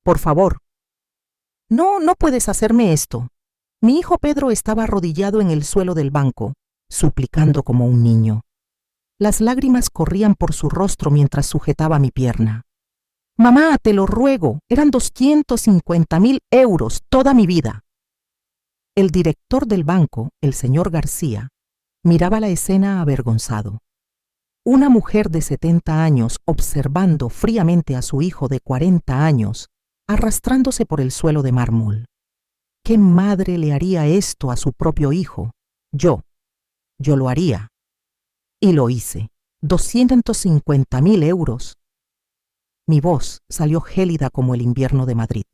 por favor. No, no puedes hacerme esto. Mi hijo Pedro estaba arrodillado en el suelo del banco, suplicando como un niño. Las lágrimas corrían por su rostro mientras sujetaba mi pierna. Mamá, te lo ruego, eran 250.000 euros toda mi vida. El director del banco, el señor García, miraba la escena avergonzado. Una mujer de 70 años observando fríamente a su hijo de 40 años, arrastrándose por el suelo de mármol. ¿Qué madre le haría esto a su propio hijo? Yo lo haría. Y lo hice. 250.000 euros. Mi voz salió gélida como el invierno de Madrid.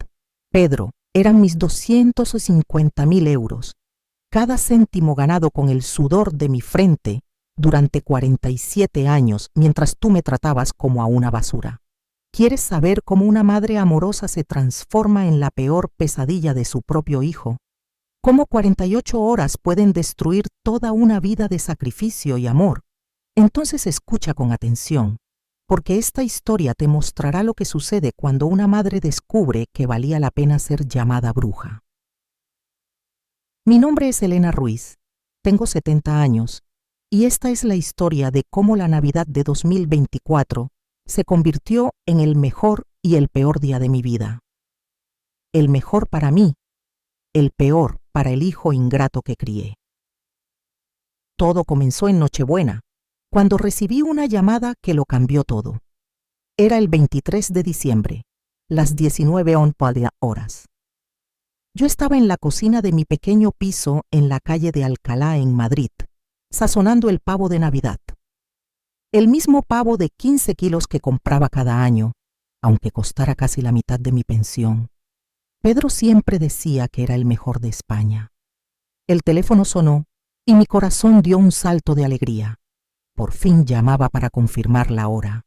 Pedro, eran mis 250.000 euros. Cada céntimo ganado con el sudor de mi frente durante 47 años mientras tú me tratabas como a una basura. ¿Quieres saber cómo una madre amorosa se transforma en la peor pesadilla de su propio hijo? ¿Cómo 48 horas pueden destruir toda una vida de sacrificio y amor? Entonces escucha con atención, porque esta historia te mostrará lo que sucede cuando una madre descubre que valía la pena ser llamada bruja. Mi nombre es Elena Ruiz, tengo 70 años, y esta es la historia de cómo la Navidad de 2024 se convirtió en el mejor y el peor día de mi vida. El mejor para mí, el peor para el hijo ingrato que crié. Todo comenzó en Nochebuena, cuando recibí una llamada que lo cambió todo. Era el 23 de diciembre, las 19 horas. Yo estaba en la cocina de mi pequeño piso en la calle de Alcalá, en Madrid, sazonando el pavo de Navidad. El mismo pavo de 15 kilos que compraba cada año, aunque costara casi la mitad de mi pensión. Pedro siempre decía que era el mejor de España. El teléfono sonó y mi corazón dio un salto de alegría. Por fin llamaba para confirmar la hora.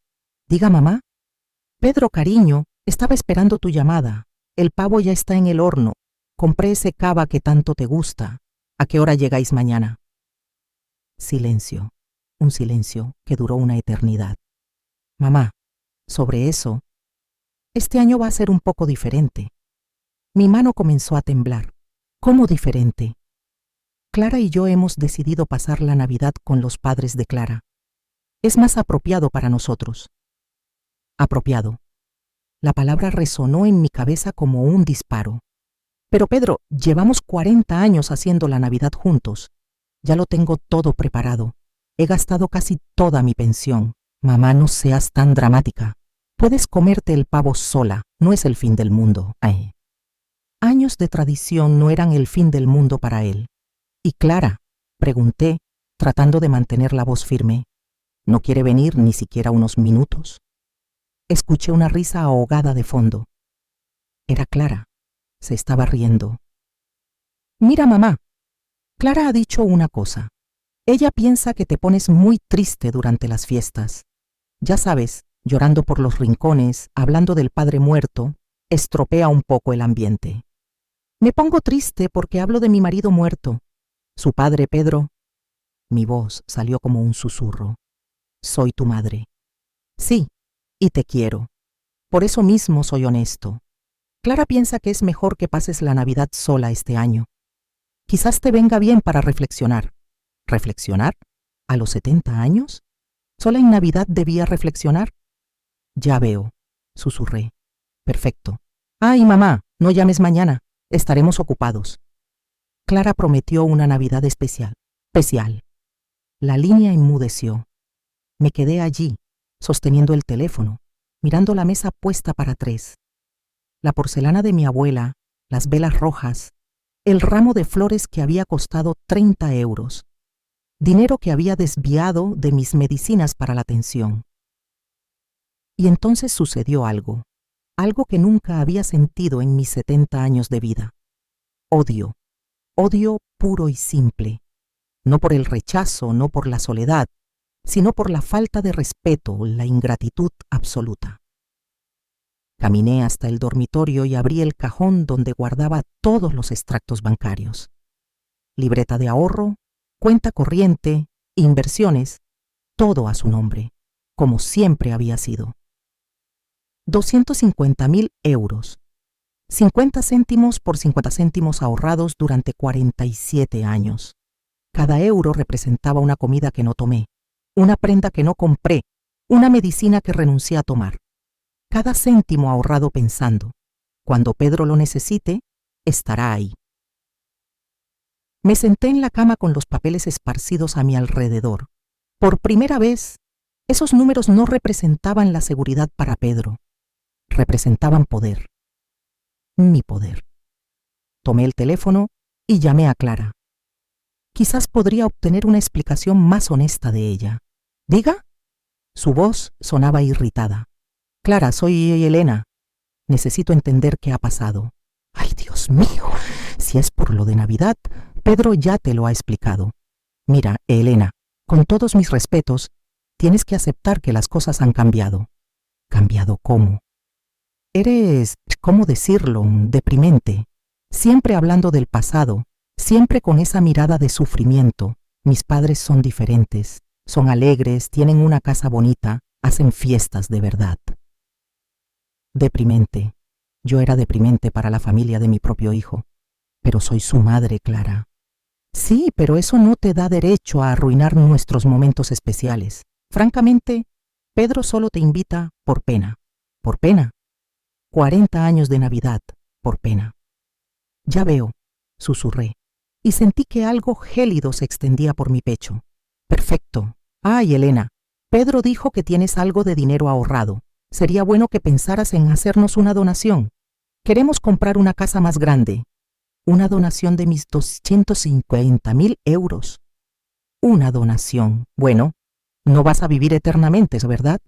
Diga, mamá. Pedro, cariño, estaba esperando tu llamada. El pavo ya está en el horno. Compré ese cava que tanto te gusta. ¿A qué hora llegáis mañana? Silencio. Un silencio que duró una eternidad. Mamá, sobre eso, este año va a ser un poco diferente. Mi mano comenzó a temblar. ¿Cómo diferente? Clara y yo hemos decidido pasar la Navidad con los padres de Clara. Es más apropiado para nosotros. Apropiado. La palabra resonó en mi cabeza como un disparo. Pero Pedro, llevamos 40 años haciendo la Navidad juntos. Ya lo tengo todo preparado. He gastado casi toda mi pensión. Mamá, no seas tan dramática. Puedes comerte el pavo sola, no es el fin del mundo. Ay. Años de tradición no eran el fin del mundo para él. ¿Y Clara? Pregunté, tratando de mantener la voz firme. ¿No quiere venir ni siquiera unos minutos? Escuché una risa ahogada de fondo. Era Clara. Se estaba riendo. Mira, mamá. Clara ha dicho una cosa. Ella piensa que te pones muy triste durante las fiestas. Ya sabes, llorando por los rincones, hablando del padre muerto, estropea un poco el ambiente. Me pongo triste porque hablo de mi marido muerto. Su padre, Pedro. Mi voz salió como un susurro. Soy tu madre. Sí, y te quiero. Por eso mismo soy honesto. Clara piensa que es mejor que pases la Navidad sola este año. Quizás te venga bien para reflexionar. ¿Reflexionar? ¿A los 70 años? ¿Sola en Navidad debía reflexionar? Ya veo, susurré. Perfecto. Ay, mamá, no llames mañana. Estaremos ocupados. Clara prometió una Navidad especial. La línea enmudeció. Me quedé allí, sosteniendo el teléfono, mirando la mesa puesta para 3. La porcelana de mi abuela, las velas rojas, el ramo de flores que había costado 30 euros, dinero que había desviado de mis medicinas para la tensión. Y entonces sucedió algo que nunca había sentido en mis 70 años de vida. Odio puro y simple, no por el rechazo, no por la soledad, sino por la falta de respeto, la ingratitud absoluta. Caminé hasta el dormitorio y abrí el cajón donde guardaba todos los extractos bancarios. Libreta de ahorro, cuenta corriente, inversiones, todo a su nombre, como siempre había sido. 250.000 euros, 50 céntimos por 50 céntimos ahorrados durante 47 años. Cada euro representaba una comida que no tomé, una prenda que no compré, una medicina que renuncié a tomar. Cada céntimo ahorrado pensando, cuando Pedro lo necesite, estará ahí. Me senté en la cama con los papeles esparcidos a mi alrededor. Por primera vez, esos números no representaban la seguridad para Pedro. Representaban poder. Mi poder. Tomé el teléfono y llamé a Clara. Quizás podría obtener una explicación más honesta de ella. ¿Diga? Su voz sonaba irritada. Clara, soy Elena. Necesito entender qué ha pasado. ¡Ay, Dios mío! Si es por lo de Navidad, Pedro ya te lo ha explicado. Mira, Elena, con todos mis respetos, tienes que aceptar que las cosas han cambiado. ¿Cambiado cómo? Eres, ¿cómo decirlo?, deprimente. Siempre hablando del pasado, siempre con esa mirada de sufrimiento. Mis padres son diferentes, son alegres, tienen una casa bonita, hacen fiestas de verdad. Deprimente. Yo era deprimente para la familia de mi propio hijo. Pero soy su madre, Clara. Sí, pero eso no te da derecho a arruinar nuestros momentos especiales. Francamente, Pedro solo te invita por pena. ¿Por pena? 40 años de Navidad, por pena. Ya veo, susurré, y sentí que algo gélido se extendía por mi pecho. Perfecto. Ay, Elena, Pedro dijo que tienes algo de dinero ahorrado. Sería bueno que pensaras en hacernos una donación. Queremos comprar una casa más grande. Una donación de mis 250.000 euros. Una donación. Bueno, no vas a vivir eternamente, ¿verdad?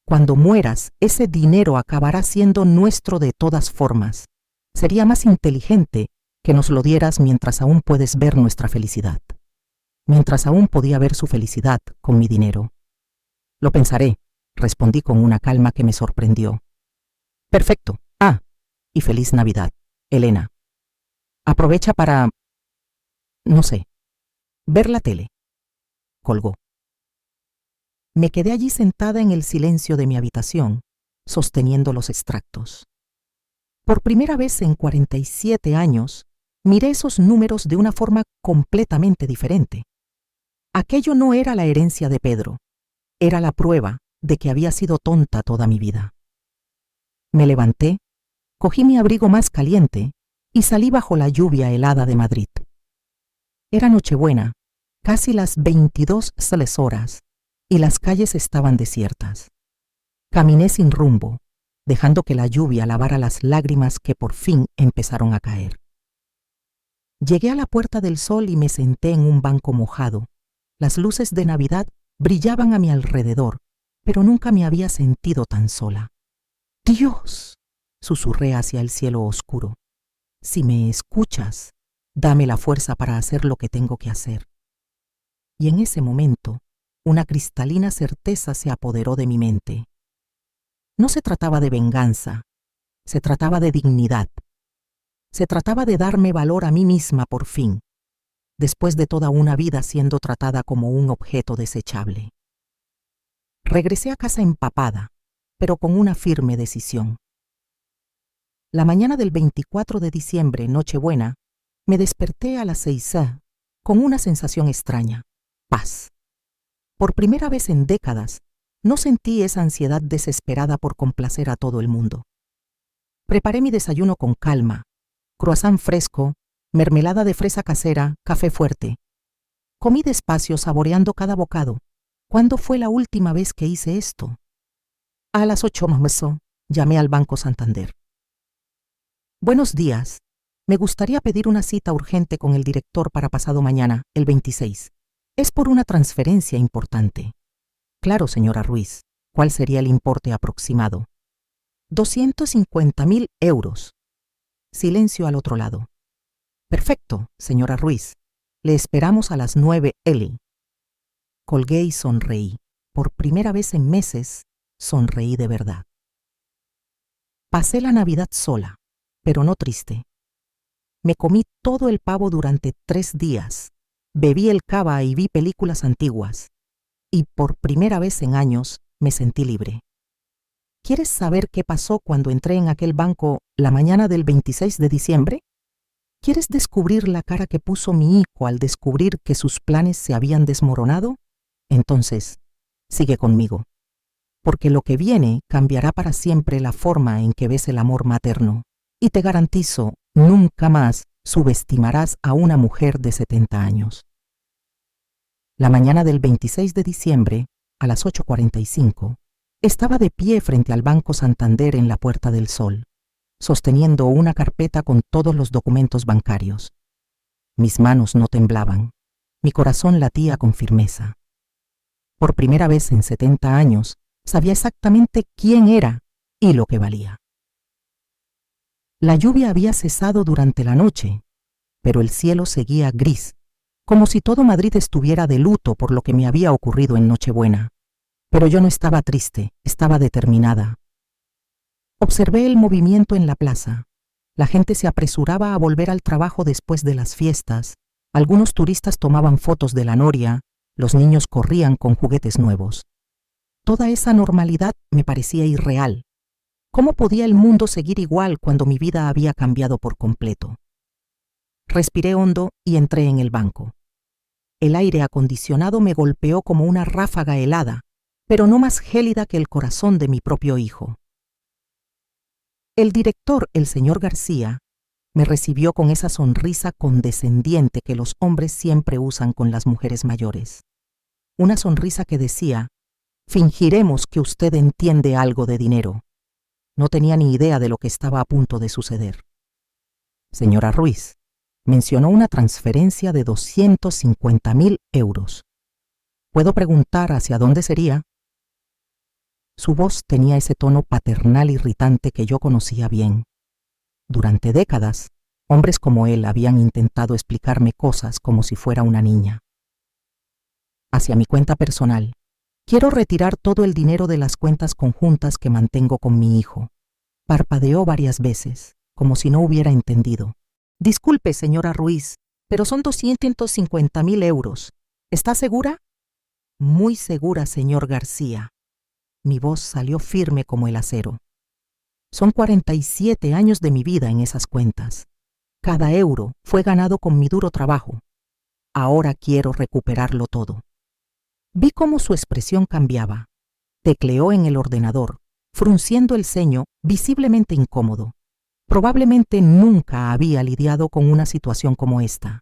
Cuando mueras, ese dinero acabará siendo nuestro de todas formas. Sería más inteligente que nos lo dieras mientras aún puedes ver nuestra felicidad. Mientras aún podía ver su felicidad con mi dinero. Lo pensaré, respondí con una calma que me sorprendió. Perfecto. Ah, y feliz Navidad, Elena. Aprovecha para, no sé, ver la tele. Colgó. Me quedé allí sentada en el silencio de mi habitación, sosteniendo los extractos. Por primera vez en 47 años, miré esos números de una forma completamente diferente. Aquello no era la herencia de Pedro, era la prueba de que había sido tonta toda mi vida. Me levanté, cogí mi abrigo más caliente y salí bajo la lluvia helada de Madrid. Era Nochebuena, casi las 22 horas, y las calles estaban desiertas. Caminé sin rumbo, dejando que la lluvia lavara las lágrimas que por fin empezaron a caer. Llegué a la Puerta del Sol y me senté en un banco mojado. Las luces de Navidad brillaban a mi alrededor, pero nunca me había sentido tan sola. ¡Dios!, susurré hacia el cielo oscuro. Si me escuchas, dame la fuerza para hacer lo que tengo que hacer. Y en ese momento, una cristalina certeza se apoderó de mi mente. No se trataba de venganza, se trataba de dignidad. Se trataba de darme valor a mí misma por fin, después de toda una vida siendo tratada como un objeto desechable. Regresé a casa empapada, pero con una firme decisión. La mañana del 24 de diciembre, Nochebuena, me desperté a las 6 con una sensación extraña, paz. Por primera vez en décadas, no sentí esa ansiedad desesperada por complacer a todo el mundo. Preparé mi desayuno con calma, croissant fresco, mermelada de fresa casera, café fuerte. Comí despacio, saboreando cada bocado. ¿Cuándo fue la última vez que hice esto? A las 8:00 llamé al Banco Santander. Buenos días. Me gustaría pedir una cita urgente con el director para pasado mañana, el 26. Es por una transferencia importante. Claro, señora Ruiz. ¿Cuál sería el importe aproximado? 250.000 euros. Silencio al otro lado. Perfecto, señora Ruiz. Le esperamos a las 9 Eli. Colgué y sonreí. Por primera vez en meses, sonreí de verdad. Pasé la Navidad sola, pero no triste. Me comí todo el pavo durante 3 días. Bebí el cava y vi películas antiguas. Y por primera vez en años me sentí libre. ¿Quieres saber qué pasó cuando entré en aquel banco la mañana del 26 de diciembre? ¿Quieres descubrir la cara que puso mi hijo al descubrir que sus planes se habían desmoronado? Entonces, sigue conmigo, porque lo que viene cambiará para siempre la forma en que ves el amor materno, y te garantizo, nunca más subestimarás a una mujer de 70 años. La mañana del 26 de diciembre, a las 8:45, estaba de pie frente al Banco Santander en la Puerta del Sol, sosteniendo una carpeta con todos los documentos bancarios. Mis manos no temblaban, mi corazón latía con firmeza. Por primera vez en 70 años, sabía exactamente quién era y lo que valía. La lluvia había cesado durante la noche, pero el cielo seguía gris, como si todo Madrid estuviera de luto por lo que me había ocurrido en Nochebuena. Pero yo no estaba triste, estaba determinada. Observé el movimiento en la plaza. La gente se apresuraba a volver al trabajo después de las fiestas. Algunos turistas tomaban fotos de la noria, los niños corrían con juguetes nuevos. Toda esa normalidad me parecía irreal. ¿Cómo podía el mundo seguir igual cuando mi vida había cambiado por completo? Respiré hondo y entré en el banco. El aire acondicionado me golpeó como una ráfaga helada, pero no más gélida que el corazón de mi propio hijo. El director, el señor García, me recibió con esa sonrisa condescendiente que los hombres siempre usan con las mujeres mayores. Una sonrisa que decía: fingiremos que usted entiende algo de dinero. No tenía ni idea de lo que estaba a punto de suceder. Señora Ruiz, mencionó una transferencia de 250.000 euros. ¿Puedo preguntar hacia dónde sería? Su voz tenía ese tono paternal irritante que yo conocía bien. Durante décadas, hombres como él habían intentado explicarme cosas como si fuera una niña. Hacia mi cuenta personal, quiero retirar todo el dinero de las cuentas conjuntas que mantengo con mi hijo. Parpadeó varias veces, como si no hubiera entendido. Disculpe, señora Ruiz, pero son 250.000 euros. ¿Está segura? Muy segura, señor García. Mi voz salió firme como el acero. Son 47 años de mi vida en esas cuentas. Cada euro fue ganado con mi duro trabajo. Ahora quiero recuperarlo todo. Vi cómo su expresión cambiaba. Tecleó en el ordenador, frunciendo el ceño, visiblemente incómodo. Probablemente nunca había lidiado con una situación como esta.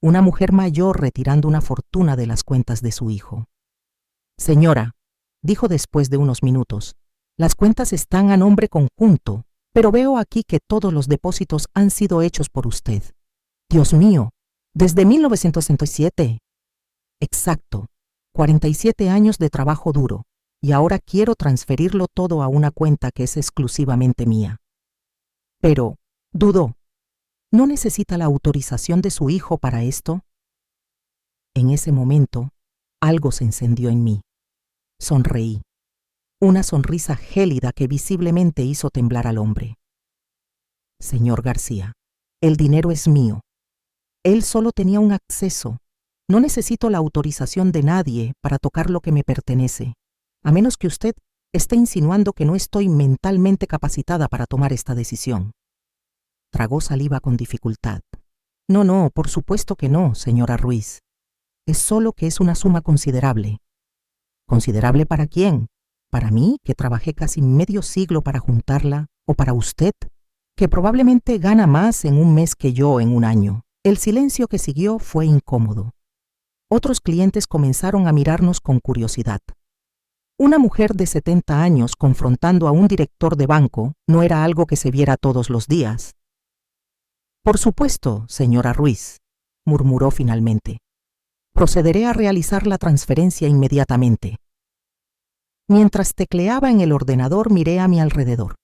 Una mujer mayor retirando una fortuna de las cuentas de su hijo. Señora, dijo después de unos minutos, las cuentas están a nombre conjunto, pero veo aquí que todos los depósitos han sido hechos por usted. Dios mío, desde 1967. Exacto, 47 años de trabajo duro, y ahora quiero transferirlo todo a una cuenta que es exclusivamente mía. Pero, dudó, ¿no necesita la autorización de su hijo para esto? En ese momento, algo se encendió en mí. Sonreí. Una sonrisa gélida que visiblemente hizo temblar al hombre. Señor García, el dinero es mío. Él solo tenía un acceso. No necesito la autorización de nadie para tocar lo que me pertenece, a menos que usted esté insinuando que no estoy mentalmente capacitada para tomar esta decisión. Tragó saliva con dificultad. No, por supuesto que no, señora Ruiz. Es solo que es una suma considerable. ¿Considerable para quién? ¿Para mí, que trabajé casi medio siglo para juntarla? ¿O para usted, que probablemente gana más en un mes que yo en un año? El silencio que siguió fue incómodo. Otros clientes comenzaron a mirarnos con curiosidad. Una mujer de 70 años confrontando a un director de banco no era algo que se viera todos los días. Por supuesto, señora Ruiz, murmuró finalmente. Procederé a realizar la transferencia inmediatamente. Mientras tecleaba en el ordenador, miré a mi alrededor.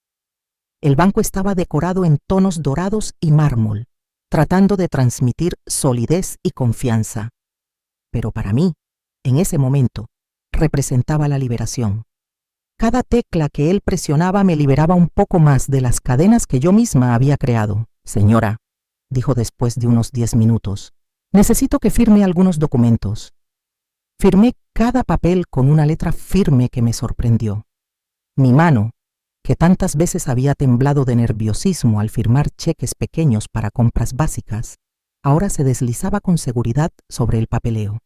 El banco estaba decorado en tonos dorados y mármol, tratando de transmitir solidez y confianza. Pero para mí, en ese momento, representaba la liberación. Cada tecla que él presionaba me liberaba un poco más de las cadenas que yo misma había creado. Señora, dijo después de unos 10 minutos, necesito que firme algunos documentos. Firmé cada papel con una letra firme que me sorprendió. Mi mano, que tantas veces había temblado de nerviosismo al firmar cheques pequeños para compras básicas, ahora se deslizaba con seguridad sobre el papeleo.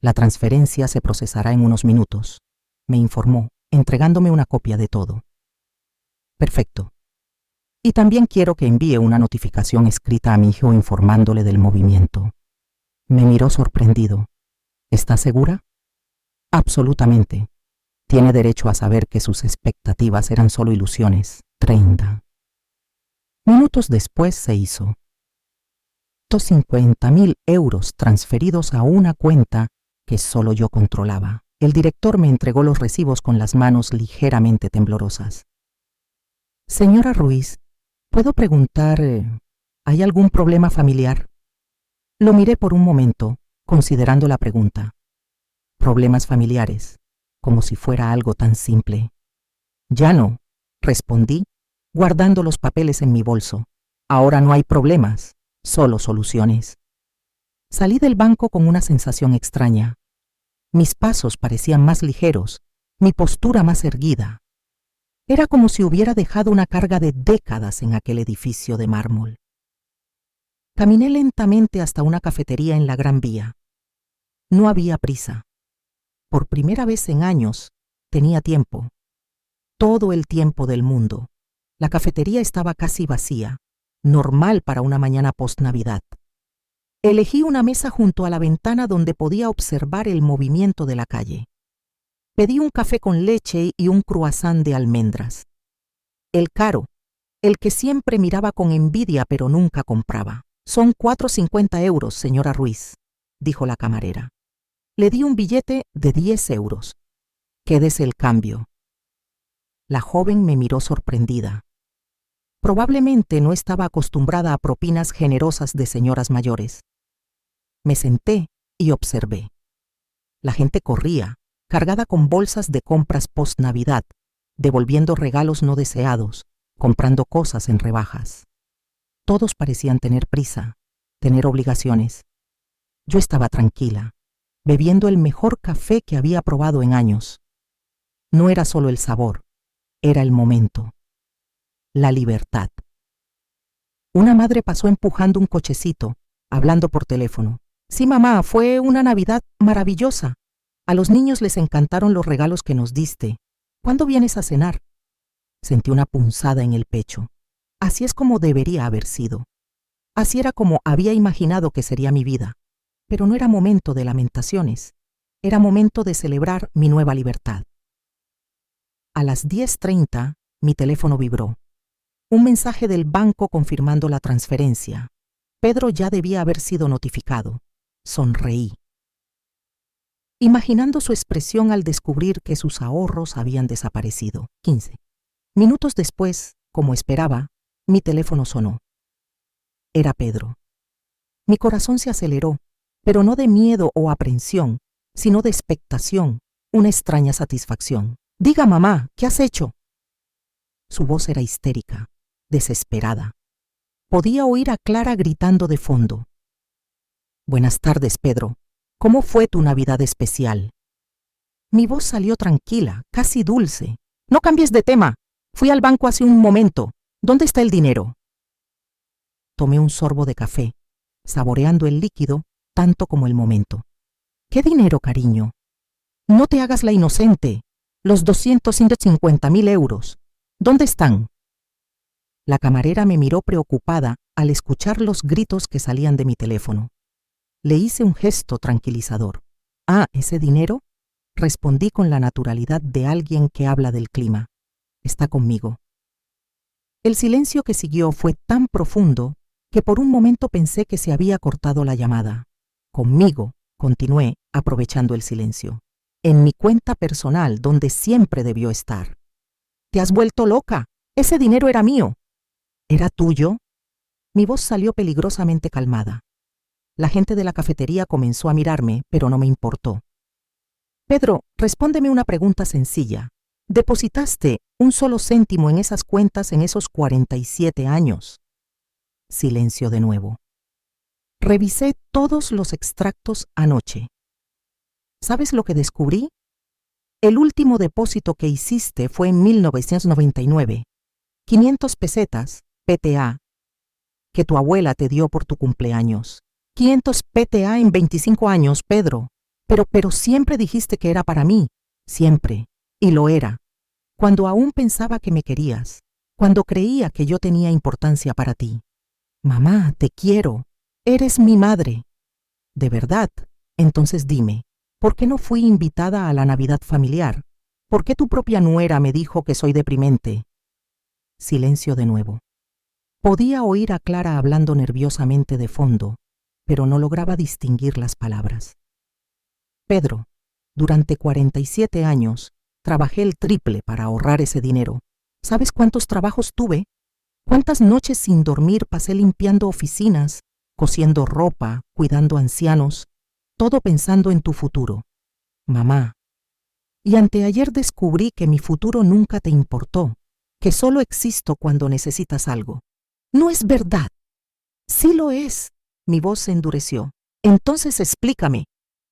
La transferencia se procesará en unos minutos, me informó, entregándome una copia de todo. Perfecto. Y también quiero que envíe una notificación escrita a mi hijo informándole del movimiento. Me miró sorprendido. ¿Estás segura? Absolutamente. Tiene derecho a saber que sus expectativas eran solo ilusiones. 30. Minutos después se hizo. 150.000 euros transferidos a una cuenta que solo yo controlaba. El director me entregó los recibos con las manos ligeramente temblorosas. Señora Ruiz, ¿puedo preguntar, ¿hay algún problema familiar? Lo miré por un momento, considerando la pregunta. Problemas familiares, como si fuera algo tan simple. Ya no, respondí, guardando los papeles en mi bolso. Ahora no hay problemas, solo soluciones. Salí del banco con una sensación extraña. Mis pasos parecían más ligeros, mi postura más erguida. Era como si hubiera dejado una carga de décadas en aquel edificio de mármol. Caminé lentamente hasta una cafetería en la Gran Vía. No había prisa. Por primera vez en años, tenía tiempo. Todo el tiempo del mundo. La cafetería estaba casi vacía, normal para una mañana post-Navidad. Elegí una mesa junto a la ventana donde podía observar el movimiento de la calle. Pedí un café con leche y un croissant de almendras. El caro, el que siempre miraba con envidia pero nunca compraba. Son 4,50 euros, señora Ruiz, dijo la camarera. Le di un billete de 10 euros. Quédese el cambio. La joven me miró sorprendida. Probablemente no estaba acostumbrada a propinas generosas de señoras mayores. Me senté y observé. La gente corría, cargada con bolsas de compras post-Navidad, devolviendo regalos no deseados, comprando cosas en rebajas. Todos parecían tener prisa, tener obligaciones. Yo estaba tranquila, bebiendo el mejor café que había probado en años. No era solo el sabor, era el momento. La libertad. Una madre pasó empujando un cochecito, hablando por teléfono. Sí, mamá, fue una Navidad maravillosa. A los niños les encantaron los regalos que nos diste. ¿Cuándo vienes a cenar? Sentí una punzada en el pecho. Así es como debería haber sido. Así era como había imaginado que sería mi vida. Pero no era momento de lamentaciones. Era momento de celebrar mi nueva libertad. A las 10:30, mi teléfono vibró. Un mensaje del banco confirmando la transferencia. Pedro ya debía haber sido notificado. Sonreí, imaginando su expresión al descubrir que sus ahorros habían desaparecido. 15. Minutos después, como esperaba, mi teléfono sonó. Era Pedro. Mi corazón se aceleró, pero no de miedo o aprensión, sino de expectación, una extraña satisfacción. Diga, mamá, ¿qué has hecho? Su voz era histérica, desesperada. Podía oír a Clara gritando de fondo. Buenas tardes, Pedro. ¿Cómo fue tu Navidad especial? Mi voz salió tranquila, casi dulce. No cambies de tema. Fui al banco hace un momento. ¿Dónde está el dinero? Tomé un sorbo de café, saboreando el líquido tanto como el momento. ¿Qué dinero, cariño? No te hagas la inocente. Los 250.000 euros. ¿Dónde están? La camarera me miró preocupada al escuchar los gritos que salían de mi teléfono. Le hice un gesto tranquilizador. Ah, ¿ese dinero? Respondí con la naturalidad de alguien que habla del clima. Está conmigo. El silencio que siguió fue tan profundo que por un momento pensé que se había cortado la llamada. Conmigo, continué, aprovechando el silencio. En mi cuenta personal, donde siempre debió estar. ¿Te has vuelto loca? Ese dinero era mío. ¿Era tuyo? Mi voz salió peligrosamente calmada. La gente de la cafetería comenzó a mirarme, pero no me importó. Pedro, respóndeme una pregunta sencilla. ¿Depositaste un solo céntimo en esas cuentas en esos 47 años? Silencio de nuevo. Revisé todos los extractos anoche. ¿Sabes lo que descubrí? El último depósito que hiciste fue en 1999. 500 pesetas, PTA, que tu abuela te dio por tu cumpleaños. 500 PTA en 25 años, Pedro. Pero siempre dijiste que era para mí. Siempre. Y lo era. Cuando aún pensaba que me querías. Cuando creía que yo tenía importancia para ti. Mamá, te quiero. Eres mi madre. ¿De verdad? Entonces dime, ¿por qué no fui invitada a la Navidad familiar? ¿Por qué tu propia nuera me dijo que soy deprimente? Silencio de nuevo. Podía oír a Clara hablando nerviosamente de fondo, pero no lograba distinguir las palabras. Pedro, durante 47 años, trabajé el triple para ahorrar ese dinero. ¿Sabes cuántos trabajos tuve? ¿Cuántas noches sin dormir pasé limpiando oficinas, cosiendo ropa, cuidando ancianos, todo pensando en tu futuro? Mamá. Y anteayer descubrí que mi futuro nunca te importó, que solo existo cuando necesitas algo. No es verdad. Sí lo es. Mi voz se endureció. Entonces explícame.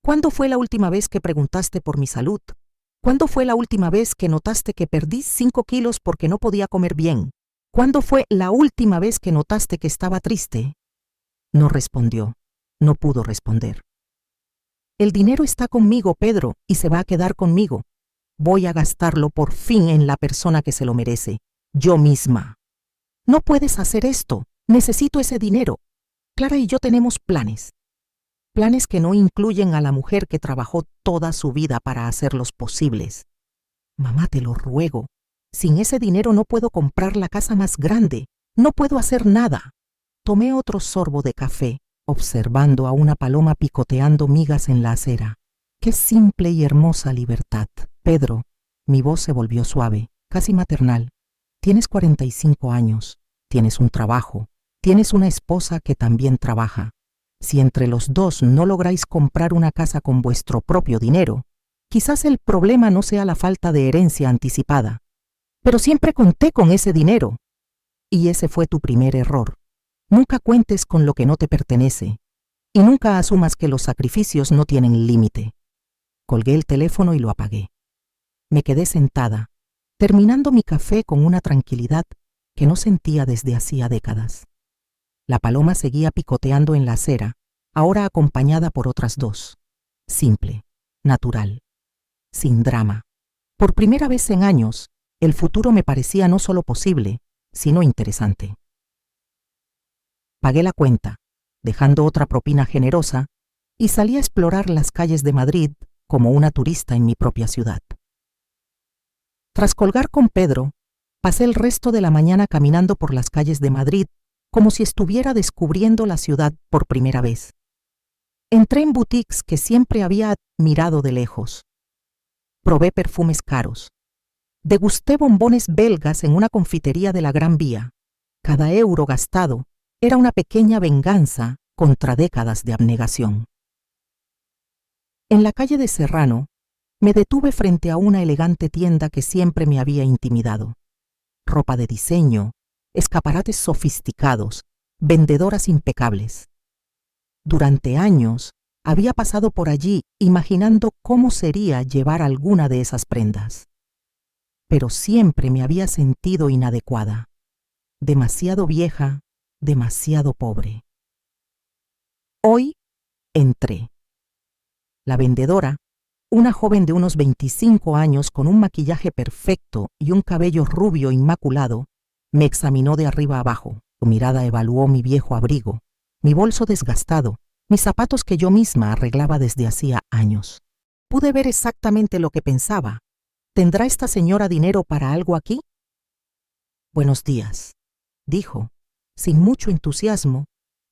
¿Cuándo fue la última vez que preguntaste por mi salud? ¿Cuándo fue la última vez que notaste que perdí 5 kilos porque no podía comer bien? ¿Cuándo fue la última vez que notaste que estaba triste? No respondió. No pudo responder. El dinero está conmigo, Pedro, y se va a quedar conmigo. Voy a gastarlo por fin en la persona que se lo merece, yo misma. No puedes hacer esto. Necesito ese dinero. Clara y yo tenemos planes. Planes que no incluyen a la mujer que trabajó toda su vida para hacerlos posibles. Mamá, te lo ruego. Sin ese dinero no puedo comprar la casa más grande. No puedo hacer nada. Tomé otro sorbo de café, observando a una paloma picoteando migas en la acera. Qué simple y hermosa libertad. Pedro, mi voz se volvió suave, casi maternal. Tienes 45 años, tienes un trabajo, tienes una esposa que también trabaja. Si entre los dos no lográis comprar una casa con vuestro propio dinero, quizás el problema no sea la falta de herencia anticipada. Pero siempre conté con ese dinero. Y ese fue tu primer error. Nunca cuentes con lo que no te pertenece. Y nunca asumas que los sacrificios no tienen límite. Colgué el teléfono y lo apagué. Me quedé sentada, terminando mi café con una tranquilidad que no sentía desde hacía décadas. La paloma seguía picoteando en la acera, ahora acompañada por otras 2. Simple, natural, sin drama. Por primera vez en años, el futuro me parecía no solo posible, sino interesante. Pagué la cuenta, dejando otra propina generosa, y salí a explorar las calles de Madrid como una turista en mi propia ciudad. Tras colgar con Pedro, pasé el resto de la mañana caminando por las calles de Madrid como si estuviera descubriendo la ciudad por primera vez. Entré en boutiques que siempre había admirado de lejos. Probé perfumes caros. Degusté bombones belgas en una confitería de la Gran Vía. Cada euro gastado era una pequeña venganza contra décadas de abnegación. En la calle de Serrano, me detuve frente a una elegante tienda que siempre me había intimidado. Ropa de diseño, escaparates sofisticados, vendedoras impecables. Durante años había pasado por allí imaginando cómo sería llevar alguna de esas prendas. Pero siempre me había sentido inadecuada, demasiado vieja, demasiado pobre. Hoy entré. La vendedora, una joven de unos 25 años con un maquillaje perfecto y un cabello rubio inmaculado, me examinó de arriba abajo. Su mirada evaluó mi viejo abrigo, mi bolso desgastado, mis zapatos que yo misma arreglaba desde hacía años. Pude ver exactamente lo que pensaba. ¿Tendrá esta señora dinero para algo aquí? Buenos días, dijo, sin mucho entusiasmo,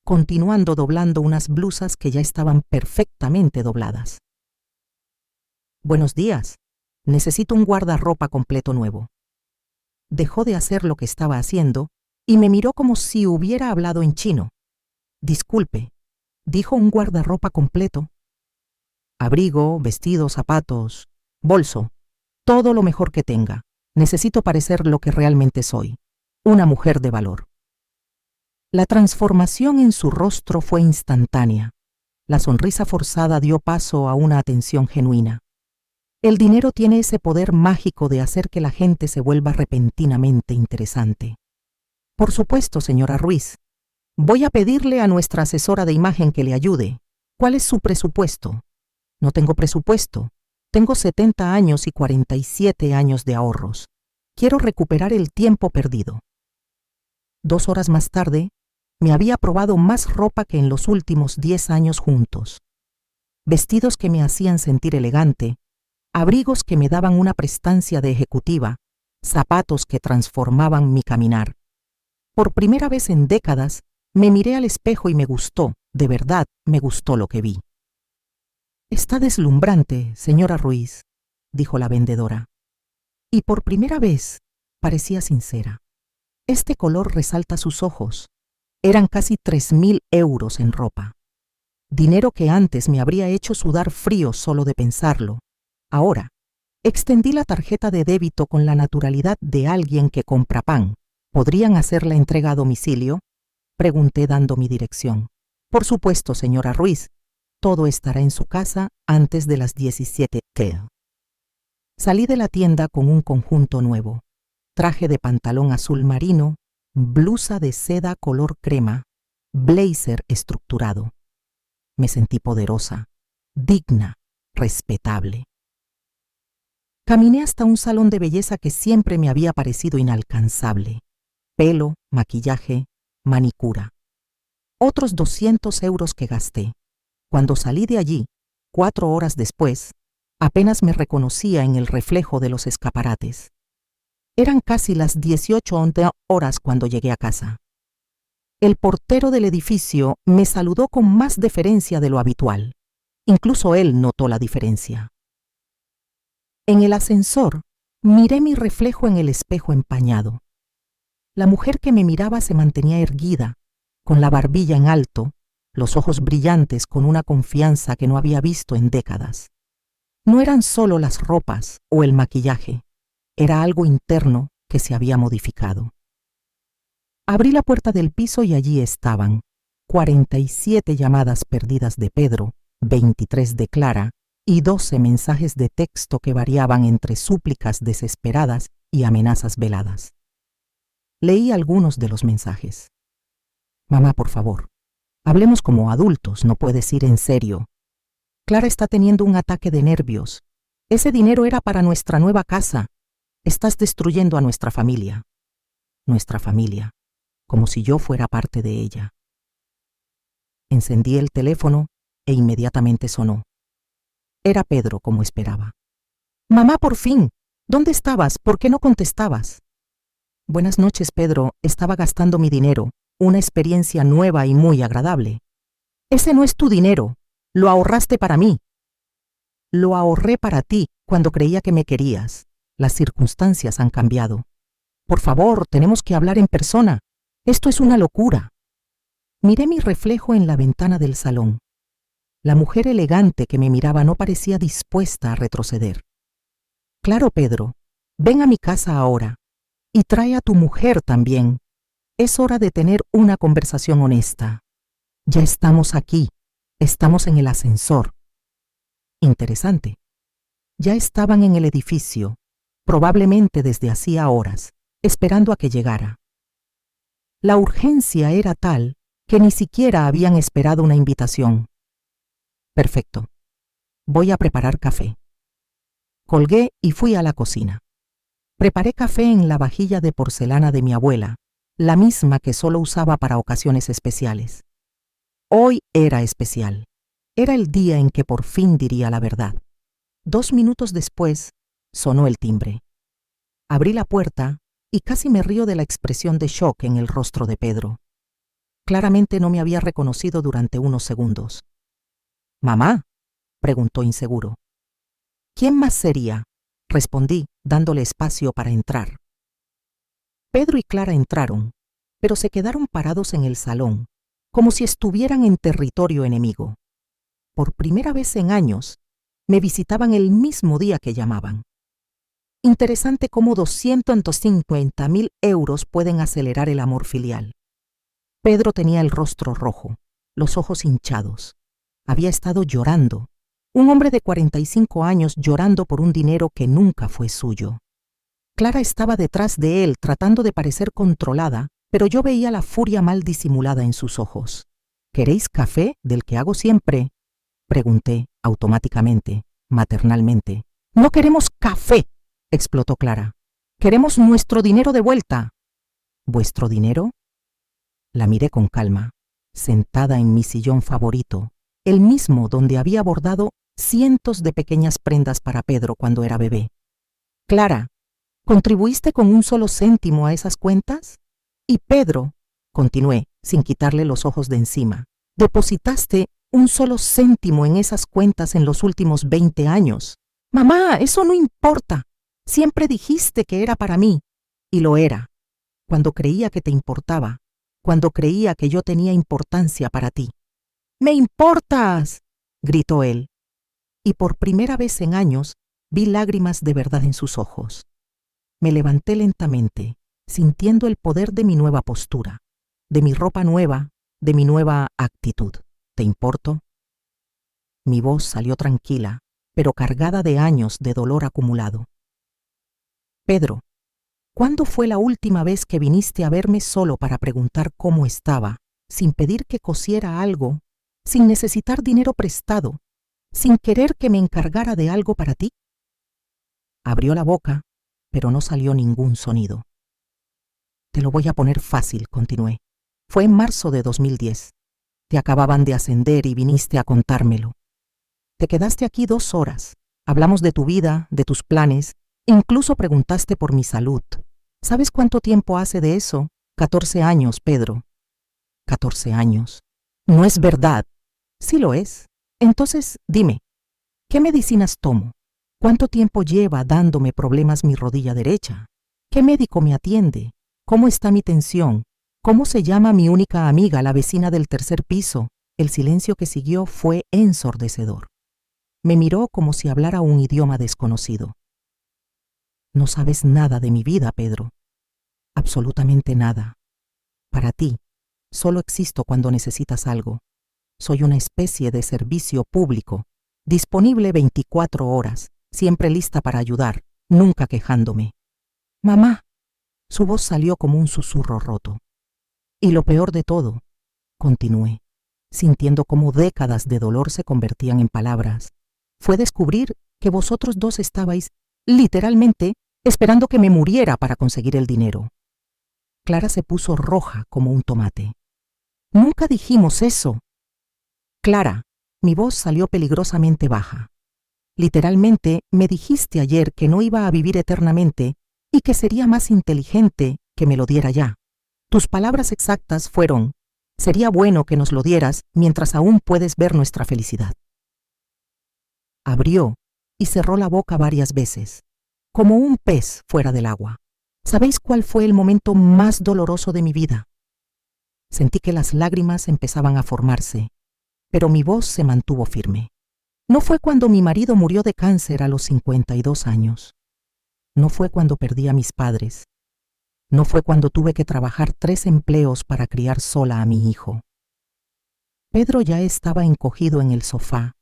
continuando doblando unas blusas que ya estaban perfectamente dobladas. Buenos días, necesito un guardarropa completo nuevo. Dejó de hacer lo que estaba haciendo y me miró como si hubiera hablado en chino. Disculpe, dijo, un guardarropa completo. Abrigo, vestido, zapatos, bolso, todo lo mejor que tenga. Necesito parecer lo que realmente soy, una mujer de valor. La transformación en su rostro fue instantánea. La sonrisa forzada dio paso a una atención genuina. El dinero tiene ese poder mágico de hacer que la gente se vuelva repentinamente interesante. Por supuesto, señora Ruiz. Voy a pedirle a nuestra asesora de imagen que le ayude. ¿Cuál es su presupuesto? No tengo presupuesto. Tengo 70 años y 47 años de ahorros. Quiero recuperar el tiempo perdido. 2 horas más tarde, me había probado más ropa que en los últimos 10 años juntos. Vestidos que me hacían sentir elegante, abrigos que me daban una prestancia de ejecutiva, zapatos que transformaban mi caminar. Por primera vez en décadas, me miré al espejo y me gustó, de verdad me gustó lo que vi. Está deslumbrante, señora Ruiz, dijo la vendedora. Y por primera vez parecía sincera. Este color resalta sus ojos. Eran casi 3.000 euros en ropa. Dinero que antes me habría hecho sudar frío solo de pensarlo. Ahora, extendí la tarjeta de débito con la naturalidad de alguien que compra pan. ¿Podrían hacer la entrega a domicilio? Pregunté dando mi dirección. Por supuesto, señora Ruiz. Todo estará en su casa antes de las 17. Salí de la tienda con un conjunto nuevo. Traje de pantalón azul marino, blusa de seda color crema, blazer estructurado. Me sentí poderosa, digna, respetable. Caminé hasta un salón de belleza que siempre me había parecido inalcanzable. Pelo, maquillaje, manicura. Otros 200 euros que gasté. Cuando salí de allí, 4 horas después, apenas me reconocía en el reflejo de los escaparates. Eran casi las 18 horas cuando llegué a casa. El portero del edificio me saludó con más deferencia de lo habitual. Incluso él notó la diferencia. En el ascensor, miré mi reflejo en el espejo empañado. La mujer que me miraba se mantenía erguida, con la barbilla en alto, los ojos brillantes con una confianza que no había visto en décadas. No eran solo las ropas o el maquillaje, era algo interno que se había modificado. Abrí la puerta del piso y allí estaban 47 llamadas perdidas de Pedro, 23 de Clara y 12 mensajes de texto que variaban entre súplicas desesperadas y amenazas veladas. Leí algunos de los mensajes. Mamá, por favor, hablemos como adultos, no puedes ir en serio. Clara está teniendo un ataque de nervios. Ese dinero era para nuestra nueva casa. Estás destruyendo a nuestra familia. Nuestra familia, como si yo fuera parte de ella. Encendí el teléfono e inmediatamente sonó. Era Pedro, como esperaba. Mamá, por fin. ¿Dónde estabas? ¿Por qué no contestabas? Buenas noches, Pedro. Estaba gastando mi dinero. Una experiencia nueva y muy agradable. Ese no es tu dinero. Lo ahorraste para mí. Lo ahorré para ti cuando creía que me querías. Las circunstancias han cambiado. Por favor, tenemos que hablar en persona. Esto es una locura. Miré mi reflejo en la ventana del salón. La mujer elegante que me miraba no parecía dispuesta a retroceder. Claro, Pedro, ven a mi casa ahora. Y trae a tu mujer también. Es hora de tener una conversación honesta. Ya estamos aquí. Estamos en el ascensor. Interesante. Ya estaban en el edificio, probablemente desde hacía horas, esperando a que llegara. La urgencia era tal que ni siquiera habían esperado una invitación. Perfecto. Voy a preparar café. Colgué y fui a la cocina. Preparé café en la vajilla de porcelana de mi abuela, la misma que solo usaba para ocasiones especiales. Hoy era especial. Era el día en que por fin diría la verdad. 2 minutos después, sonó el timbre. Abrí la puerta y casi me río de la expresión de shock en el rostro de Pedro. Claramente no me había reconocido durante unos segundos. «¿Mamá?», preguntó inseguro. «¿Quién más sería?», respondí, dándole espacio para entrar. Pedro y Clara entraron, pero se quedaron parados en el salón, como si estuvieran en territorio enemigo. Por primera vez en años, me visitaban el mismo día que llamaban. Interesante cómo 250.000 euros pueden acelerar el amor filial. Pedro tenía el rostro rojo, los ojos hinchados. Había estado llorando. Un hombre de 45 años llorando por un dinero que nunca fue suyo. Clara estaba detrás de él tratando de parecer controlada, pero yo veía la furia mal disimulada en sus ojos. ¿Queréis café del que hago siempre?, pregunté automáticamente, maternalmente. No queremos café, explotó Clara. Queremos nuestro dinero de vuelta. ¿Vuestro dinero? La miré con calma, sentada en mi sillón favorito, el mismo donde había bordado cientos de pequeñas prendas para Pedro cuando era bebé. Clara, ¿contribuiste con un solo céntimo a esas cuentas? Y Pedro, continué, sin quitarle los ojos de encima, depositaste un solo céntimo en esas cuentas en los últimos 20 años. Mamá, eso no importa. Siempre dijiste que era para mí. Y lo era. Cuando creía que te importaba. Cuando creía que yo tenía importancia para ti. ¡Me importas!, gritó él. Y por primera vez en años vi lágrimas de verdad en sus ojos. Me levanté lentamente, sintiendo el poder de mi nueva postura, de mi ropa nueva, de mi nueva actitud. ¿Te importo? Mi voz salió tranquila, pero cargada de años de dolor acumulado. Pedro, ¿cuándo fue la última vez que viniste a verme solo para preguntar cómo estaba, sin pedir que cosiera algo, sin necesitar dinero prestado, sin querer que me encargara de algo para ti? Abrió la boca, pero no salió ningún sonido. Te lo voy a poner fácil, continué. Fue en marzo de 2010. Te acababan de ascender y viniste a contármelo. Te quedaste aquí 2 horas. Hablamos de tu vida, de tus planes. Incluso preguntaste por mi salud. ¿Sabes cuánto tiempo hace de eso? 14 años, Pedro. 14 años. No es verdad. Sí lo es. Entonces, dime, ¿qué medicinas tomo? ¿Cuánto tiempo lleva dándome problemas mi rodilla derecha? ¿Qué médico me atiende? ¿Cómo está mi tensión? ¿Cómo se llama mi única amiga, la vecina del 3er piso? El silencio que siguió fue ensordecedor. Me miró como si hablara un idioma desconocido. No sabes nada de mi vida, Pedro. Absolutamente nada. Para ti, solo existo cuando necesitas algo. Soy una especie de servicio público, disponible 24 horas, siempre lista para ayudar, nunca quejándome. Mamá. Su voz salió como un susurro roto. Y lo peor de todo, continué, sintiendo cómo décadas de dolor se convertían en palabras, fue descubrir que vosotros 2 estabais, literalmente, esperando que me muriera para conseguir el dinero. Clara se puso roja como un tomate. Nunca dijimos eso. Clara, mi voz salió peligrosamente baja. Literalmente me dijiste ayer que no iba a vivir eternamente y que sería más inteligente que me lo diera ya. Tus palabras exactas fueron: sería bueno que nos lo dieras mientras aún puedes ver nuestra felicidad. Abrió y cerró la boca varias veces, como un pez fuera del agua. ¿Sabéis cuál fue el momento más doloroso de mi vida? Sentí que las lágrimas empezaban a formarse, pero mi voz se mantuvo firme. No fue cuando mi marido murió de cáncer a los 52 años. No fue cuando perdí a mis padres. No fue cuando tuve que trabajar 3 empleos para criar sola a mi hijo. Pedro ya estaba encogido en el sofá,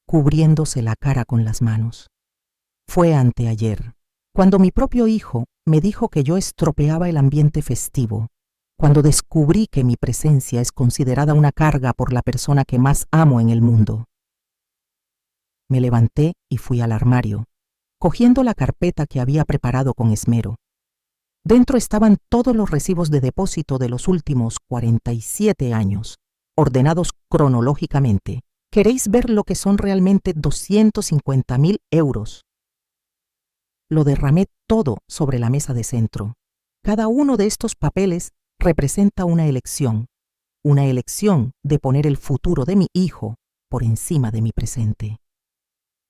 cubriéndose la cara con las manos. Fue anteayer, cuando mi propio hijo me dijo que yo estropeaba el ambiente festivo, cuando descubrí que mi presencia es considerada una carga por la persona que más amo en el mundo. Me levanté y fui al armario, cogiendo la carpeta que había preparado con esmero. Dentro estaban todos los recibos de depósito de los últimos 47 años, ordenados cronológicamente. ¿Queréis ver lo que son realmente 250.000 euros? Lo derramé todo sobre la mesa de centro. Cada uno de estos papeles representa una elección de poner el futuro de mi hijo por encima de mi presente.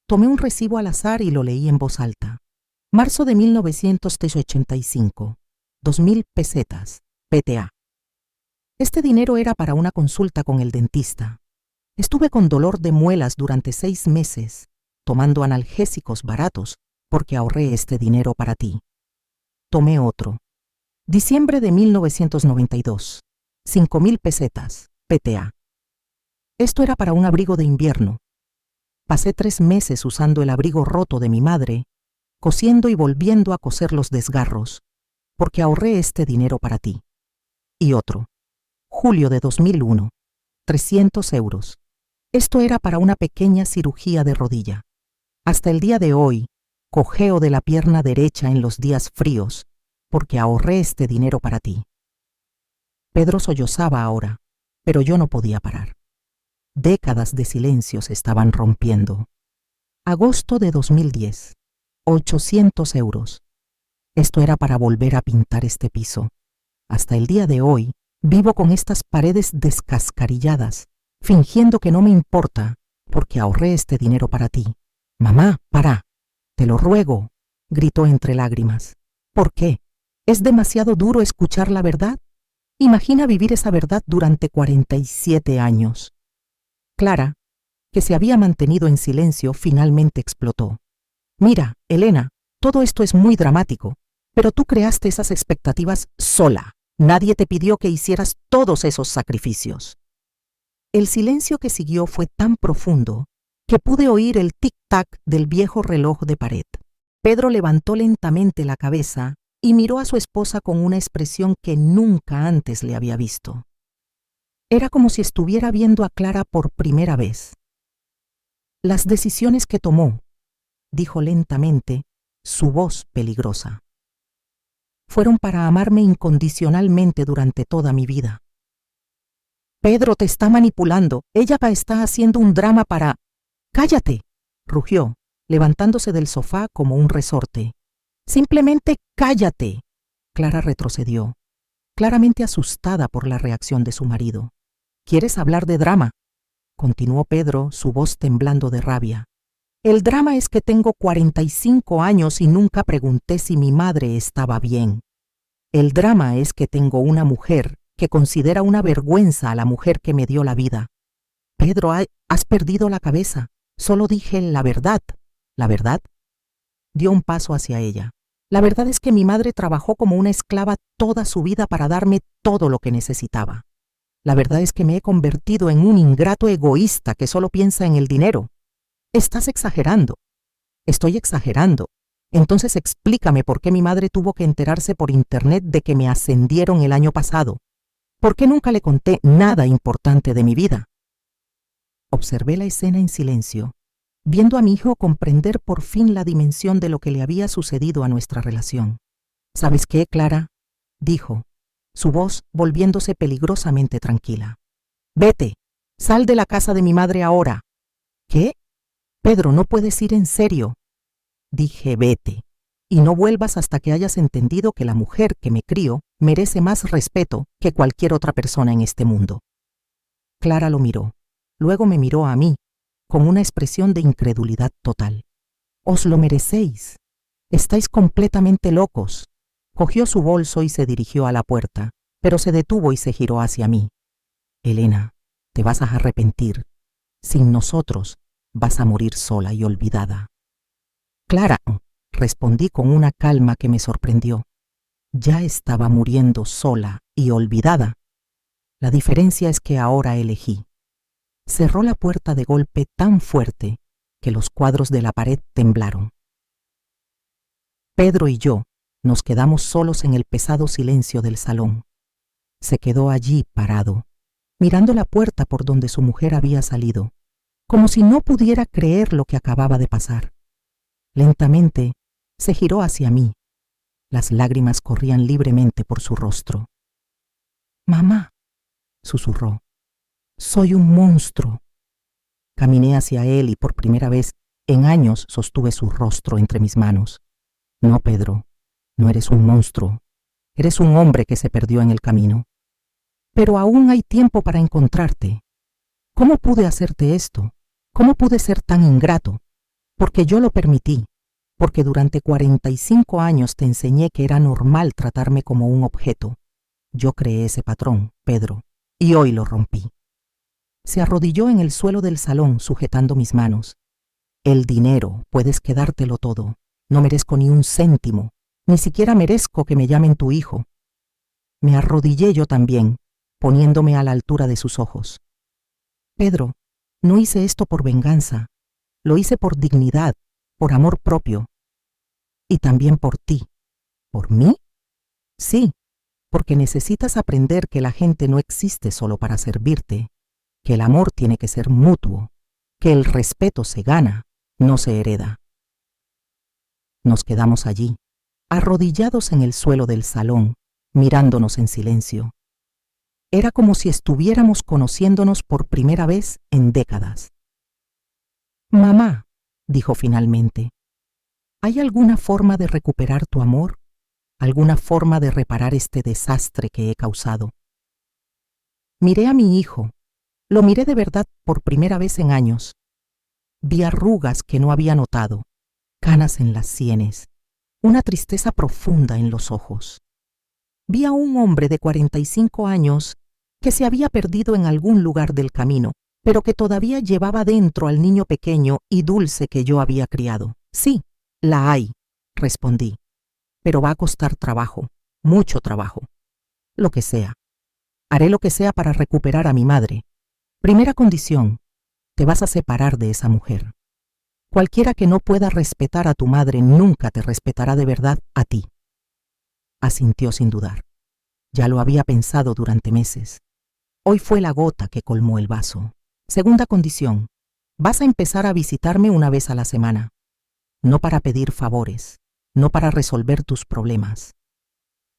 Tomé un recibo al azar y lo leí en voz alta. Marzo de 1985, 2.000 pesetas, PTA. Este dinero era para una consulta con el dentista. Estuve con dolor de muelas durante 6 meses, tomando analgésicos baratos, porque ahorré este dinero para ti. Tomé otro. Diciembre de 1992, 5.000 pesetas, PTA. Esto era para un abrigo de invierno. Pasé 3 meses usando el abrigo roto de mi madre, cosiendo y volviendo a coser los desgarros, porque ahorré este dinero para ti. Y otro. Julio de 2001. 300 euros. Esto era para una pequeña cirugía de rodilla. Hasta el día de hoy, cojeo de la pierna derecha en los días fríos, porque ahorré este dinero para ti. Pedro sollozaba ahora, pero yo no podía parar. Décadas de silencio se estaban rompiendo. Agosto de 2010. 800 euros. Esto era para volver a pintar este piso. Hasta el día de hoy, vivo con estas paredes descascarilladas, fingiendo que no me importa, porque ahorré este dinero para ti. Mamá, para. Te lo ruego, gritó entre lágrimas. ¿Por qué? ¿Es demasiado duro escuchar la verdad? Imagina vivir esa verdad durante 47 años. Clara, que se había mantenido en silencio, finalmente explotó. Mira, Elena, todo esto es muy dramático, pero tú creaste esas expectativas sola. Nadie te pidió que hicieras todos esos sacrificios. El silencio que siguió fue tan profundo que pude oír el tic-tac del viejo reloj de pared. Pedro levantó lentamente la cabeza y miró a su esposa con una expresión que nunca antes le había visto. Era como si estuviera viendo a Clara por primera vez. Las decisiones que tomó, dijo lentamente, su voz peligrosa, fueron para amarme incondicionalmente durante toda mi vida. Pedro te está manipulando. Ella está haciendo un drama para... ¡Cállate!, rugió, levantándose del sofá como un resorte. Simplemente cállate. Clara retrocedió, claramente asustada por la reacción de su marido. ¿Quieres hablar de drama?, continuó Pedro, su voz temblando de rabia. El drama es que tengo 45 años y nunca pregunté si mi madre estaba bien. El drama es que tengo una mujer que considera una vergüenza a la mujer que me dio la vida. Pedro, has perdido la cabeza. Solo dije la verdad. ¿La verdad? Dio un paso hacia ella. La verdad es que mi madre trabajó como una esclava toda su vida para darme todo lo que necesitaba. La verdad es que me he convertido en un ingrato egoísta que solo piensa en el dinero. Estás exagerando. Estoy exagerando. Entonces explícame por qué mi madre tuvo que enterarse por internet de que me ascendieron el año pasado. ¿Por qué nunca le conté nada importante de mi vida? Observé la escena en silencio, viendo a mi hijo comprender por fin la dimensión de lo que le había sucedido a nuestra relación. ¿Sabes qué, Clara?, dijo, su voz volviéndose peligrosamente tranquila. Vete, sal de la casa de mi madre ahora. ¿Qué? Pedro, no puedes ir en serio. Dije vete, y no vuelvas hasta que hayas entendido que la mujer que me crió merece más respeto que cualquier otra persona en este mundo. Clara lo miró, luego me miró a mí, con una expresión de incredulidad total. Os lo merecéis. Estáis completamente locos. Cogió su bolso y se dirigió a la puerta, pero se detuvo y se giró hacia mí. Elena, te vas a arrepentir. Sin nosotros, vas a morir sola y olvidada. Clara, respondí con una calma que me sorprendió. Ya estaba muriendo sola y olvidada. La diferencia es que ahora elegí. Cerró la puerta de golpe tan fuerte que los cuadros de la pared temblaron. Pedro y yo nos quedamos solos en el pesado silencio del salón. Se quedó allí parado, mirando la puerta por donde su mujer había salido, como si no pudiera creer lo que acababa de pasar. Lentamente se giró hacia mí. Las lágrimas corrían libremente por su rostro. «Mamá», susurró, «soy un monstruo». Caminé hacia él y por primera vez en años sostuve su rostro entre mis manos. «No, Pedro, no eres un monstruo. Eres un hombre que se perdió en el camino. Pero aún hay tiempo para encontrarte. ¿Cómo pude hacerte esto? ¿Cómo pude ser tan ingrato? Porque yo lo permití, porque durante 45 años te enseñé que era normal tratarme como un objeto. Yo creé ese patrón, Pedro, y hoy lo rompí». Se arrodilló en el suelo del salón sujetando mis manos. «El dinero, puedes quedártelo todo. No merezco ni un céntimo. Ni siquiera merezco que me llamen tu hijo». Me arrodillé yo también, poniéndome a la altura de sus ojos. «Pedro, no hice esto por venganza. Lo hice por dignidad, por amor propio. Y también por ti. ¿Por mí? Sí, porque necesitas aprender que la gente no existe solo para servirte, que el amor tiene que ser mutuo, que el respeto se gana, no se hereda. Nos quedamos allí, arrodillados en el suelo del salón, mirándonos en silencio. Era como si estuviéramos conociéndonos por primera vez en décadas. Mamá, dijo finalmente, ¿hay alguna forma de recuperar tu amor? ¿Alguna forma de reparar este desastre que he causado? Miré a mi hijo. Lo miré de verdad por primera vez en años. Vi arrugas que no había notado, canas en las sienes, una tristeza profunda en los ojos. Vi a un hombre de 45 años que se había perdido en algún lugar del camino, pero que todavía llevaba dentro al niño pequeño y dulce que yo había criado. Sí, la hay, respondí, pero va a costar trabajo, mucho trabajo. Lo que sea. Haré lo que sea para recuperar a mi madre. Primera condición, te vas a separar de esa mujer. Cualquiera que no pueda respetar a tu madre nunca te respetará de verdad a ti. Asintió sin dudar. Ya lo había pensado durante meses. Hoy fue la gota que colmó el vaso. Segunda condición, vas a empezar a visitarme una vez a la semana. No para pedir favores, no para resolver tus problemas.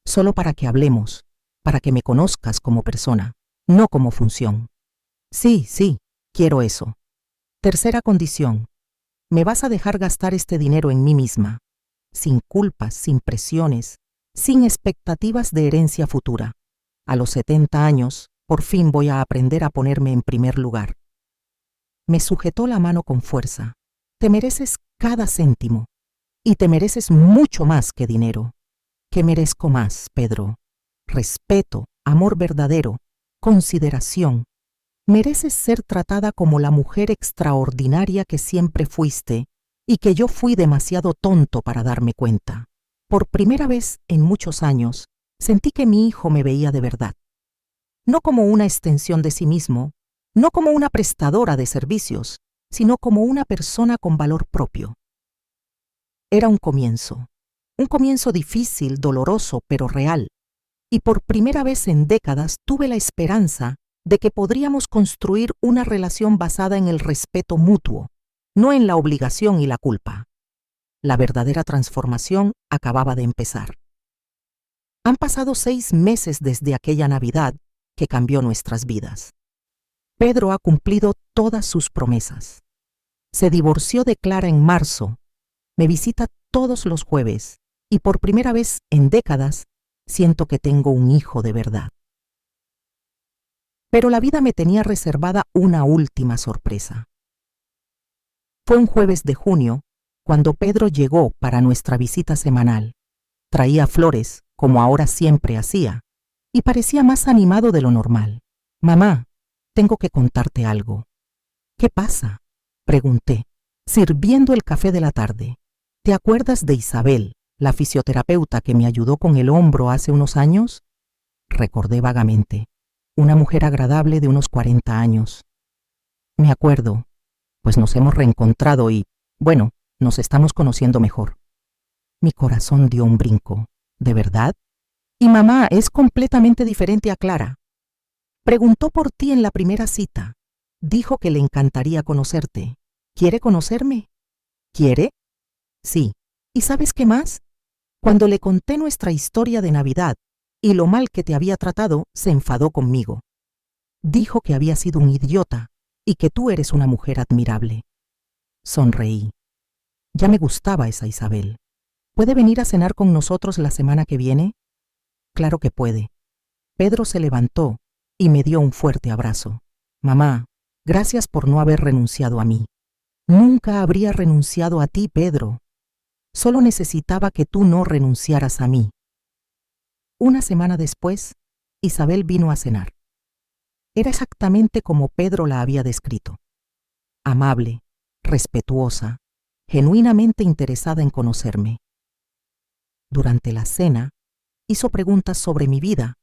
Solo para que hablemos, para que me conozcas como persona, no como función. Sí, quiero eso. Tercera condición, me vas a dejar gastar este dinero en mí misma, sin culpas, sin presiones, sin expectativas de herencia futura. A los 70 años, por fin voy a aprender a ponerme en primer lugar. Me sujetó la mano con fuerza. Te mereces cada céntimo, y te mereces mucho más que dinero. ¿Qué merezco más, Pedro? Respeto, amor verdadero, consideración. Mereces ser tratada como la mujer extraordinaria que siempre fuiste y que yo fui demasiado tonto para darme cuenta. Por primera vez en muchos años, sentí que mi hijo me veía de verdad. No como una extensión de sí mismo, no como una prestadora de servicios, sino como una persona con valor propio. Era un comienzo difícil, doloroso, pero real, y por primera vez en décadas tuve la esperanza de que podríamos construir una relación basada en el respeto mutuo, no en la obligación y la culpa. La verdadera transformación acababa de empezar. Han pasado 6 meses desde aquella Navidad que cambió nuestras vidas. Pedro ha cumplido todas sus promesas. Se divorció de Clara en marzo, me visita todos los jueves y por primera vez en décadas siento que tengo un hijo de verdad. Pero la vida me tenía reservada una última sorpresa. Fue un jueves de junio cuando Pedro llegó para nuestra visita semanal. Traía flores, como ahora siempre hacía, y parecía más animado de lo normal. Mamá, tengo que contarte algo. ¿Qué pasa? Pregunté, sirviendo el café de la tarde. ¿Te acuerdas de Isabel, la fisioterapeuta que me ayudó con el hombro hace unos años? Recordé vagamente. Una mujer agradable de unos 40 años. Me acuerdo, pues nos hemos reencontrado y, bueno, nos estamos conociendo mejor. Mi corazón dio un brinco. ¿De verdad? Y mamá es completamente diferente a Clara. Preguntó por ti en la primera cita. Dijo que le encantaría conocerte. ¿Quiere conocerme? ¿Quiere? Sí. ¿Y sabes qué más? Cuando le conté nuestra historia de Navidad y lo mal que te había tratado, se enfadó conmigo. Dijo que había sido un idiota y que tú eres una mujer admirable. Sonreí. Ya me gustaba esa Isabel. ¿Puede venir a cenar con nosotros la semana que viene? Claro que puede. Pedro se levantó y me dio un fuerte abrazo. Mamá, gracias por no haber renunciado a mí. Nunca habría renunciado a ti, Pedro. Solo necesitaba que tú no renunciaras a mí. Una semana después, Isabel vino a cenar. Era exactamente como Pedro la había descrito. Amable, respetuosa, genuinamente interesada en conocerme. Durante la cena, hizo preguntas sobre mi vida,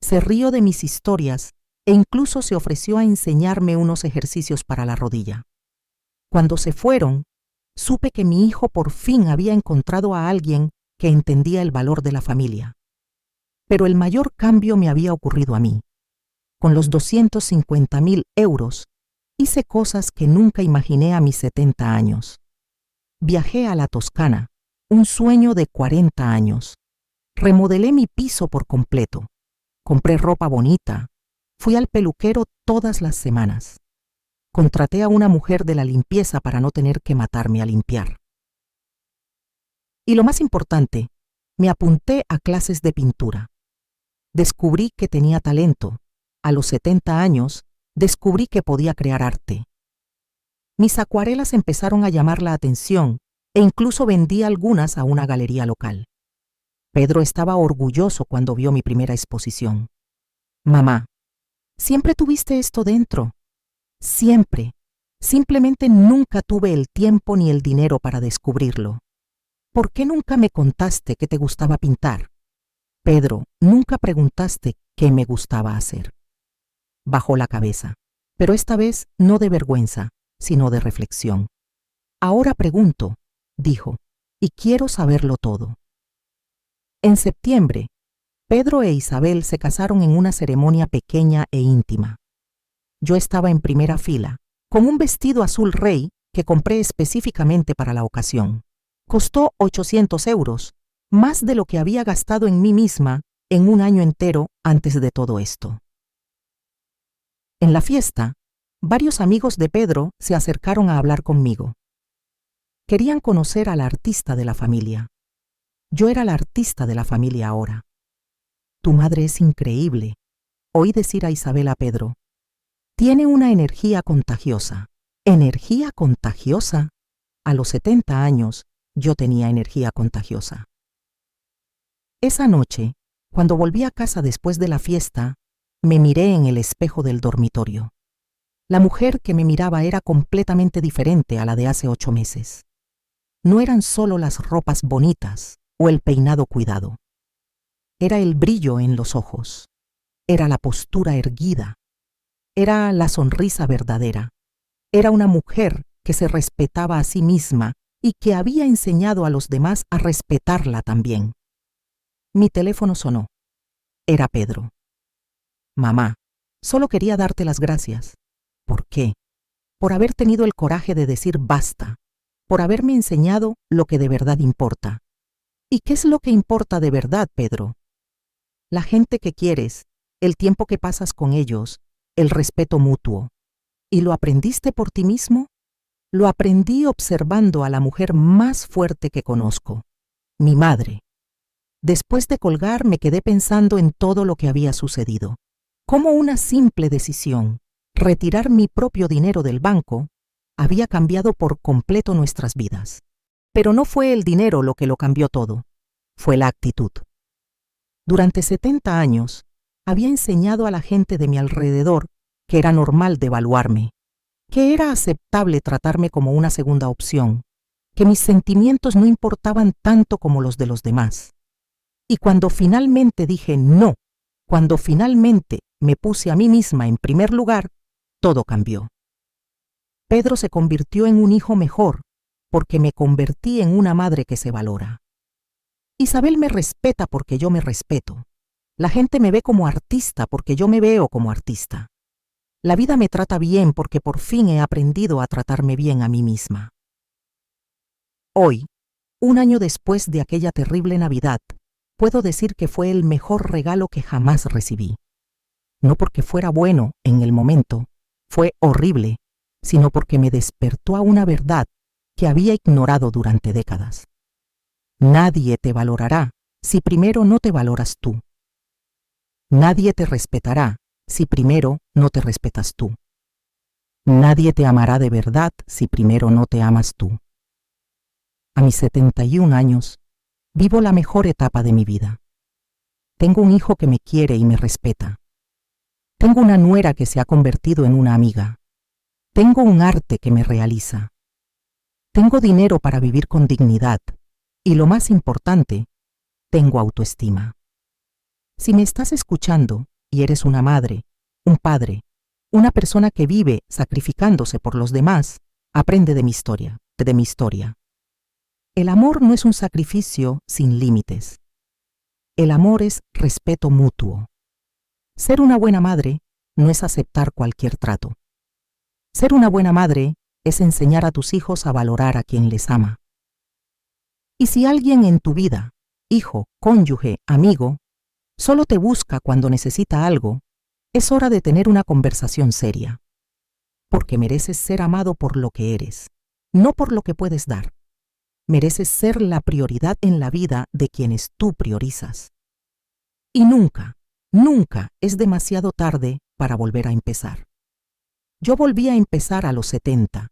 se rió de mis historias e incluso se ofreció a enseñarme unos ejercicios para la rodilla. Cuando se fueron, supe que mi hijo por fin había encontrado a alguien que entendía el valor de la familia. Pero el mayor cambio me había ocurrido a mí. Con los 250.000 euros, hice cosas que nunca imaginé a mis 70 años. Viajé a la Toscana, un sueño de 40 años. Remodelé mi piso por completo. Compré ropa bonita. Fui al peluquero todas las semanas. Contraté a una mujer de la limpieza para no tener que matarme a limpiar. Y lo más importante, me apunté a clases de pintura. Descubrí que tenía talento. A los 70 años, descubrí que podía crear arte. Mis acuarelas empezaron a llamar la atención e incluso vendí algunas a una galería local. Pedro estaba orgulloso cuando vio mi primera exposición. Mamá, ¿siempre tuviste esto dentro? Siempre. Simplemente nunca tuve el tiempo ni el dinero para descubrirlo. ¿Por qué nunca me contaste que te gustaba pintar? Pedro, nunca preguntaste qué me gustaba hacer. Bajó la cabeza, pero esta vez no de vergüenza, sino de reflexión. Ahora pregunto, dijo, y quiero saberlo todo. En septiembre, Pedro e Isabel se casaron en una ceremonia pequeña e íntima. Yo estaba en primera fila, con un vestido azul rey que compré específicamente para la ocasión. Costó 800 euros, más de lo que había gastado en mí misma en un año entero antes de todo esto. En la fiesta, varios amigos de Pedro se acercaron a hablar conmigo. Querían conocer al artista de la familia. Yo era la artista de la familia ahora. Tu madre es increíble, oí decir a Isabel a Pedro. Tiene una energía contagiosa. ¿Energía contagiosa? A los 70 años, yo tenía energía contagiosa. Esa noche, cuando volví a casa después de la fiesta, me miré en el espejo del dormitorio. La mujer que me miraba era completamente diferente a la de hace 8 meses. No eran solo las ropas bonitas o el peinado cuidado. Era el brillo en los ojos. Era la postura erguida. Era la sonrisa verdadera. Era una mujer que se respetaba a sí misma y que había enseñado a los demás a respetarla también. Mi teléfono sonó. Era Pedro. Mamá, solo quería darte las gracias. ¿Por qué? Por haber tenido el coraje de decir basta, por haberme enseñado lo que de verdad importa. ¿Y qué es lo que importa de verdad, Pedro? La gente que quieres, el tiempo que pasas con ellos, el respeto mutuo. ¿Y lo aprendiste por ti mismo? Lo aprendí observando a la mujer más fuerte que conozco, mi madre. Después de colgar me quedé pensando en todo lo que había sucedido. Cómo una simple decisión, retirar mi propio dinero del banco, había cambiado por completo nuestras vidas. Pero no fue el dinero lo que lo cambió todo, fue la actitud. Durante 70 años, había enseñado a la gente de mi alrededor que era normal devaluarme, que era aceptable tratarme como una segunda opción, que mis sentimientos no importaban tanto como los de los demás. Y cuando finalmente dije no, cuando finalmente me puse a mí misma en primer lugar, todo cambió. Pedro se convirtió en un hijo mejor, porque me convertí en una madre que se valora. Isabel me respeta porque yo me respeto. La gente me ve como artista porque yo me veo como artista. La vida me trata bien porque por fin he aprendido a tratarme bien a mí misma. Hoy, un año después de aquella terrible Navidad, puedo decir que fue el mejor regalo que jamás recibí. No porque fuera bueno en el momento, fue horrible, sino porque me despertó a una verdad que había ignorado durante décadas. Nadie te valorará si primero no te valoras tú. Nadie te respetará si primero no te respetas tú. Nadie te amará de verdad si primero no te amas tú. A mis 71 años, vivo la mejor etapa de mi vida. Tengo un hijo que me quiere y me respeta. Tengo una nuera que se ha convertido en una amiga. Tengo un arte que me realiza. Tengo dinero para vivir con dignidad. Y lo más importante, tengo autoestima. Si me estás escuchando y eres una madre, un padre, una persona que vive sacrificándose por los demás, Aprende de mi historia, de mi historia. El amor no es un sacrificio sin límites. El amor es respeto mutuo. Ser una buena madre no es aceptar cualquier trato. Ser una buena madre es enseñar a tus hijos a valorar a quien les ama. Y si alguien en tu vida, hijo, cónyuge, amigo, solo te busca cuando necesita algo, es hora de tener una conversación seria. Porque mereces ser amado por lo que eres, no por lo que puedes dar. Mereces ser la prioridad en la vida de quienes tú priorizas. Y nunca, nunca es demasiado tarde para volver a empezar. Yo volví a empezar a los 70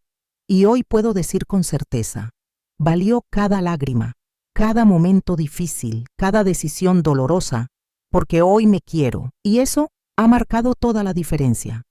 y hoy puedo decir con certeza, valió cada lágrima, cada momento difícil, cada decisión dolorosa, porque hoy me quiero y eso ha marcado toda la diferencia.